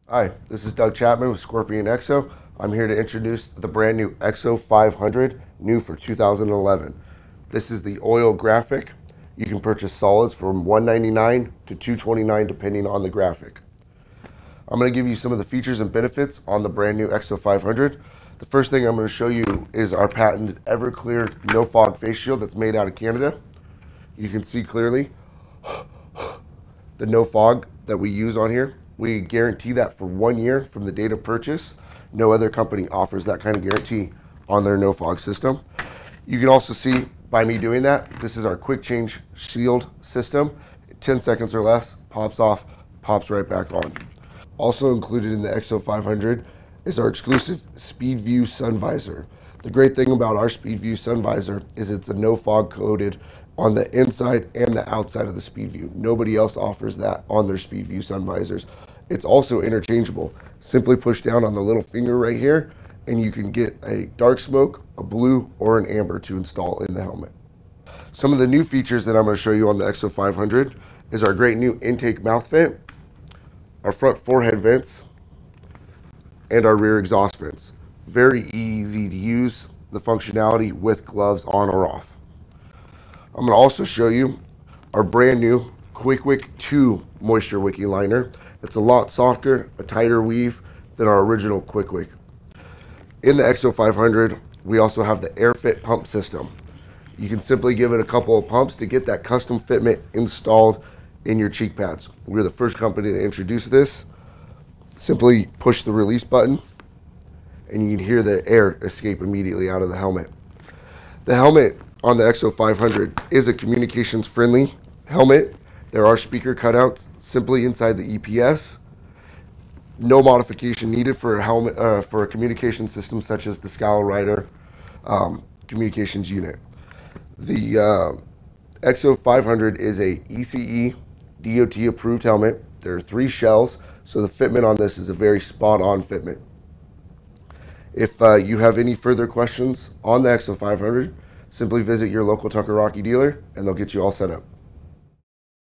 Hi, this is Doug Chapman with Scorpion EXO. I'm here to introduce the brand new EXO 500, new for 2011. This is the oil graphic. You can purchase solids from $199 to $229 depending on the graphic. I'm going to give you some of the features and benefits on the brand new EXO 500. The first thing I'm going to show you is our patented Everclear no fog face shield that's made out of Canada. You can see clearly the no fog that we use on here. We guarantee that for 1 year from the date of purchase. No other company offers that kind of guarantee on their no fog system. You can also see by me doing that, this is our quick change sealed system. 10 seconds or less, pops off, pops right back on. Also included in the EXO 500 is our exclusive SpeedView sun visor. The great thing about our SpeedView sun visor is it's a no fog coated on the inside and the outside of the SpeedView. Nobody else offers that on their SpeedView sun visors. It's also interchangeable. Simply push down on the little finger right here and you can get a dark smoke, a blue, or an amber to install in the helmet. Some of the new features that I'm going to show you on the EXO 500 is our great new intake mouth vent, our front forehead vents, and our rear exhaust vents. Very easy to use, the functionality with gloves on or off. I'm going to also show you our brand new Quick Wick 2 moisture wicking liner. It's a lot softer, a tighter weave than our original Quick Wick. In the EXO 500, we also have the AirFit pump system. You can simply give it a couple of pumps to get that custom fitment installed in your cheek pads. We're the first company to introduce this. Simply push the release button and you can hear the air escape immediately out of the helmet. The helmet on the EXO 500 is a communications friendly helmet. There are speaker cutouts simply inside the EPS. No modification needed for a helmet for a communication system such as the Scowl Rider communications unit. The EXO 500 is a ECE DOT approved helmet. There are 3 shells, so the fitment on this is a very spot on fitment. If you have any further questions on the EXO 500, simply visit your local Tucker Rocky dealer and they'll get you all set up.